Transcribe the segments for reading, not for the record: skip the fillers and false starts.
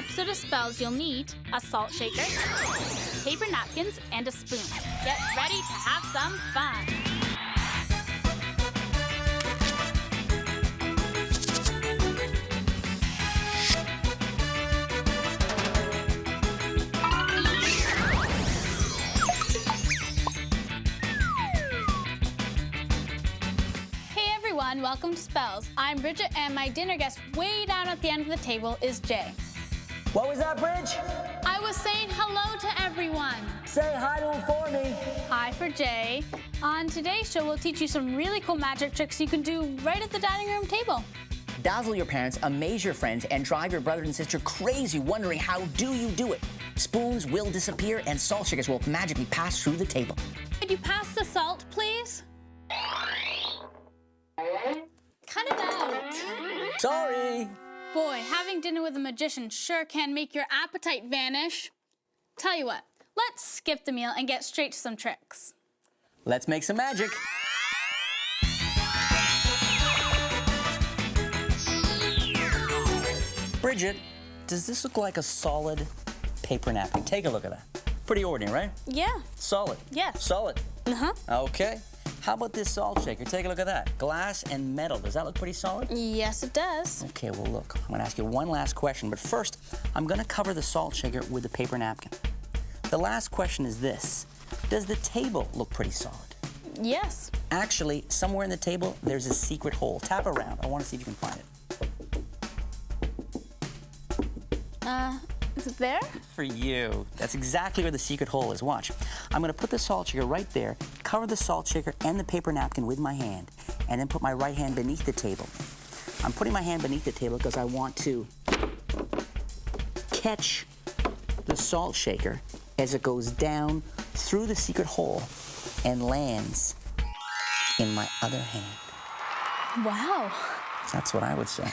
episode of Spellz, you'll need a salt shaker, paper napkins, and a spoon. Get ready to have some fun. Hey everyone, welcome to Spellz. I'm Bridget, and my dinner guest way down at the end of the table is Jay. What was that, Bridge? I was saying hello to everyone. Say hi to him for me. Hi for Jay. On today's show, we'll teach you some really cool magic tricks you can do right at the dining room table. Dazzle your parents, amaze your friends, and drive your brother and sister crazy wondering how do you do it. Spoons will disappear and salt shakers will magically pass through the table. Could you pass the salt, please? Cut it out. Sorry. Boy, having dinner with a magician sure can make your appetite vanish. Tell you what, let's skip the meal and get straight to some tricks. Let's make some magic. Bridget, does this look like a solid paper napkin? Take a look at that. Pretty ordinary, right? Yeah. Solid. Yes. Solid. Uh-huh. Okay. How about this salt shaker? Take a look at that. Glass and metal. Does that look pretty solid? Yes, it does. Okay, well, look. I'm going to ask you one last question, but first, I'm going to cover the salt shaker with the paper napkin. The last question is this. Does the table look pretty solid? Yes. Actually, somewhere in the table, there's a secret hole. Tap around. I want to see if you can find it. Is it there? For you. That's exactly where the secret hole is. Watch. I'm going to put the salt shaker right there, cover the salt shaker and the paper napkin with my hand, and then put my right hand beneath the table. I'm putting my hand beneath the table because I want to catch the salt shaker as it goes down through the secret hole and lands in my other hand. Wow. That's what I would say.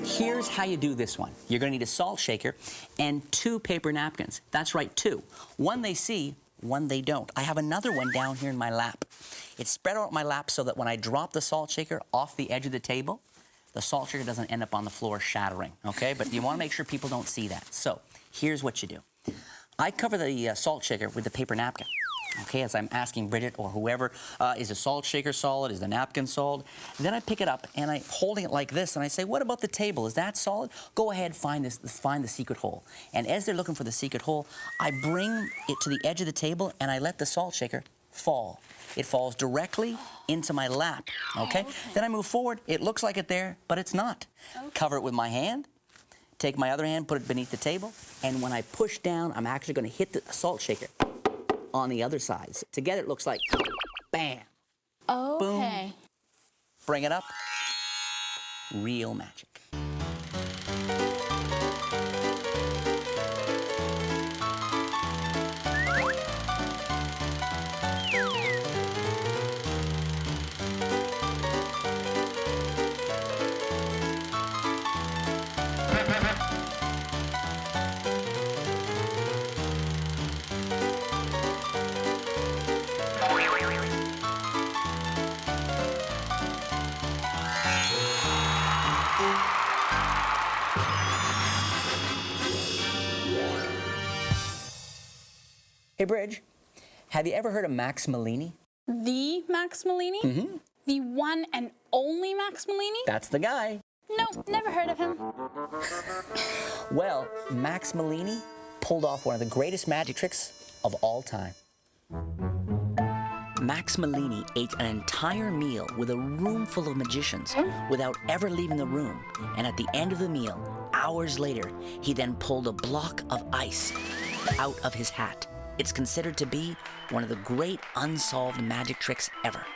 Here's how you do this one. You're going to need a salt shaker and 2 paper napkins. That's right, 2. One they see, one they don't. I have another one down here in my lap. It's spread out on my lap so that when I drop the salt shaker off the edge of the table, the salt shaker doesn't end up on the floor shattering, okay? But you want to make sure people don't see that. So here's what you do. I cover the salt shaker with the paper napkin. Okay, as I'm asking Bridget or whoever, is the salt shaker solid? Is the napkin solid? Then I pick it up and I'm holding it like this and I say, what about the table? Is that solid? Go ahead, find the secret hole. And as they're looking for the secret hole, I bring it to the edge of the table and I let the salt shaker fall. It falls directly into my lap, okay? Then I move forward. It looks like it's there, but it's not. Okay. Cover it with my hand. Take my other hand, put it beneath the table, and when I push down, I'm actually going to hit the salt shaker on the other side. So together it looks like bam. Okay. Boom. Bring it up. Real magic. Hey, Bridge, have you ever heard of Max Malini? The Max Malini? Mm-hmm. The one and only Max Malini? That's the guy. Nope, never heard of him. Well, Max Malini pulled off one of the greatest magic tricks of all time. Max Malini ate an entire meal with a room full of magicians without ever leaving the room. And at the end of the meal, hours later, he then pulled a block of ice out of his hat. It's considered to be one of the great unsolved magic tricks ever.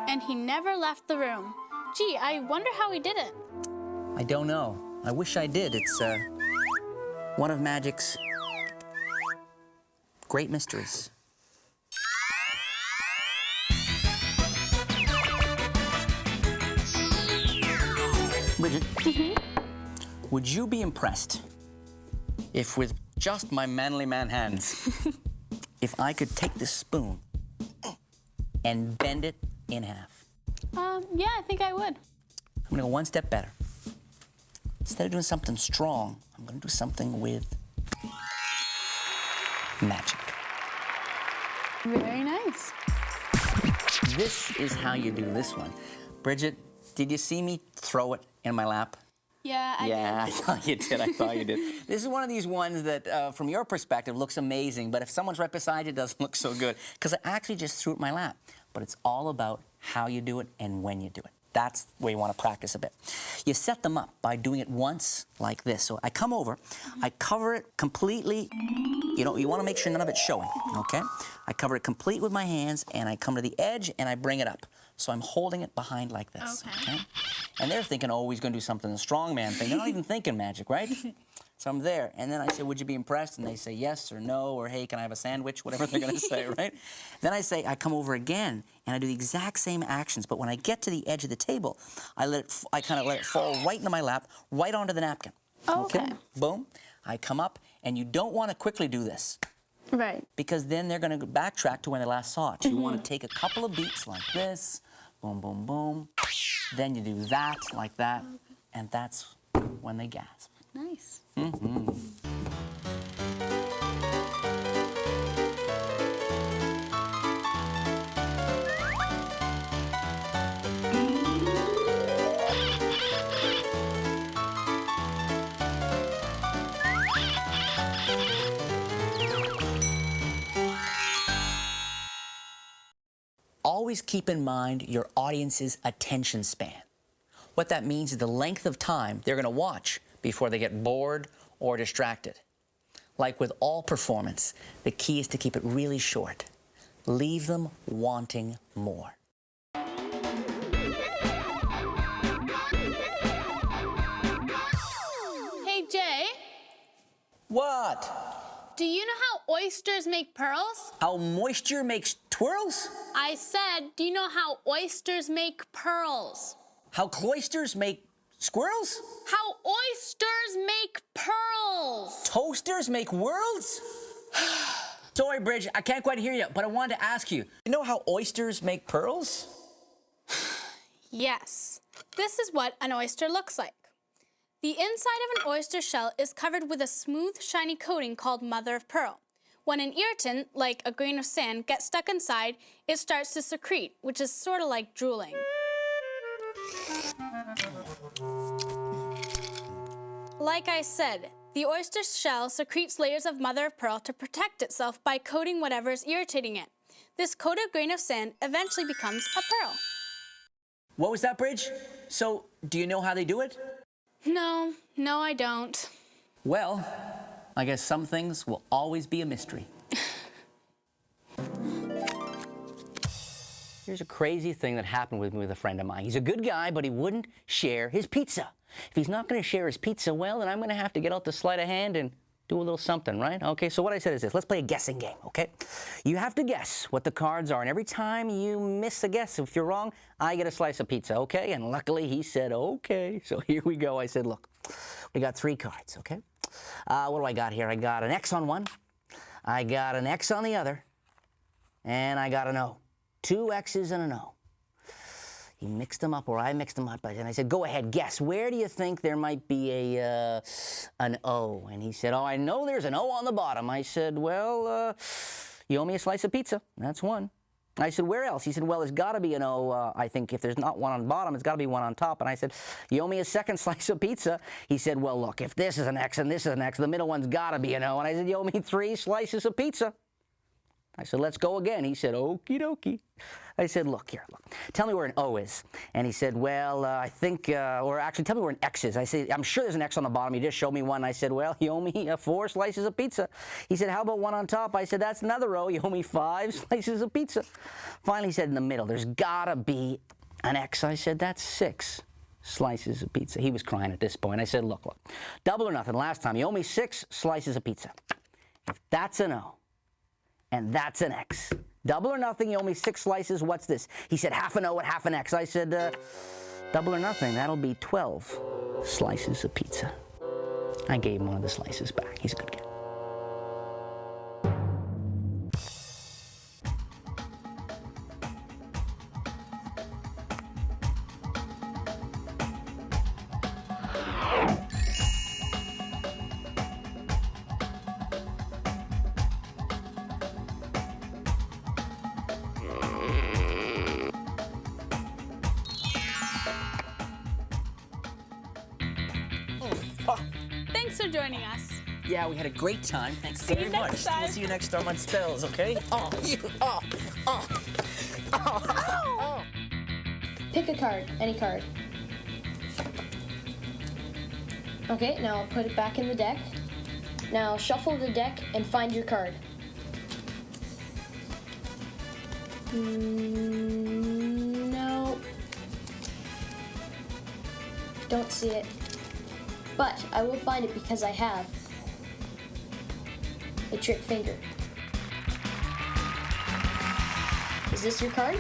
And he never left the room. Gee, I wonder how he did it. I don't know. I wish I did. It's one of magic's great mysteries. Bridget, would you be impressed if with just my manly man hands, if I could take this spoon and bend it in half? Yeah, I think I would. I'm gonna go one step better. Instead of doing something strong, I'm gonna do something with magic. Very nice. This is how you do this one. Bridget, did you see me throw it in my lap? Yeah, I Yeah, I thought you did. I thought you did. This is one of these ones that, from your perspective, looks amazing, but if someone's right beside you, it doesn't look so good. Because I actually just threw it in my lap. But it's all about how you do it and when you do it. That's where you want to practice a bit. You set them up by doing it once like this. So I come over, I cover it completely. You know, you want to make sure none of it's showing, okay? I cover it complete with my hands, and I come to the edge, and I bring it up. So I'm holding it behind like this, okay? And they're thinking, oh, he's going to do something, the strongman thing. They're not even thinking magic, right? So I'm there, and then I say, would you be impressed? And they say yes or no, or hey, can I have a sandwich? Whatever they're going to say, right? Then I say, I come over again, and I do the exact same actions, but when I get to the edge of the table, I kind of let it fall right into my lap, right onto the napkin. Okay. Boom. I come up, and you don't want to quickly do this. Right. Because then they're going to backtrack to when they last saw it. You want to take a couple of beats like this, boom, boom, boom. Then you do that, like that, and that's when they gasp. Nice. Always keep in mind your audience's attention span. What that means is the length of time they're going to watch before they get bored or distracted. Like with all performance, the key is to keep it really short. Leave them wanting more. Hey, Jay, What? do you know how oysters make pearls? How moisture makes twirls? I said, do you know how oysters make pearls? How cloisters make squirrels? How oysters make pearls. Toasters make worlds? Sorry, Bridge, I can't quite hear you, but I wanted to ask you. You know how oysters make pearls? Yes. This is what an oyster looks like. The inside of an oyster shell is covered with a smooth, shiny coating called mother of pearl. When an irritant, like a grain of sand, gets stuck inside, it starts to secrete, which is sort of like drooling. Like I said, the oyster shell secretes layers of mother of pearl to protect itself by coating whatever is irritating it. This coated grain of sand eventually becomes a pearl. What was that, Bridge? So, do you know how they do it? No, I don't. Well, I guess some things will always be a mystery. Here's a crazy thing that happened with me with a friend of mine. He's a good guy, but he wouldn't share his pizza. If he's not going to share his pizza, well, then I'm going to have to get out the sleight of hand and do a little something, right? Okay, so what I said is this. Let's play a guessing game, okay? You have to guess what the cards are, and every time you miss a guess, if you're wrong, I get a slice of pizza, okay? And luckily, he said, okay. So here we go. I said, look, we got 3 cards, okay? What do I got here? I got an X on one, I got an X on the other, and I got an O. 2 X's and an O. He mixed them up, or I mixed them up, and I said, go ahead, guess. Where do you think there might be an O? And he said, oh, I know there's an O on the bottom. I said, well, you owe me a slice of pizza. That's one. I said, where else? He said, well, there's got to be an O. I think if there's not one on the bottom, it's got to be one on top. And I said, you owe me a second slice of pizza. He said, well, look, if this is an X and this is an X, the middle one's got to be an O. And I said, you owe me 3 slices of pizza. I said, let's go again. He said, okie dokie. I said, look here, look. Tell me where an O is. And he said, well, I think, or actually, tell me where an X is. I said, I'm sure there's an X on the bottom. He just showed me one. I said, well, you owe me 4 slices of pizza. He said, how about one on top? I said, that's another O. You owe me 5 slices of pizza. Finally, he said, in the middle, there's got to be an X. I said, that's 6 slices of pizza. He was crying at this point. I said, look, double or nothing. Last time, you owe me 6 slices of pizza. If that's an O, and that's an X. Double or nothing, you owe me 6 slices, what's this? He said, half an O and half an X. I said, double or nothing, that'll be 12 slices of pizza. I gave him one of the slices back. He's a good guy. for joining us. Yeah, we had a great time. Thanks See you very next much. time. We'll see you next time on Spellz, okay? Oh, you, Pick a card, any card. Okay, now I'll put it back in the deck. Now shuffle the deck and find your card. No. Don't see it. But I will find it because I have a trick finger. Is this your card?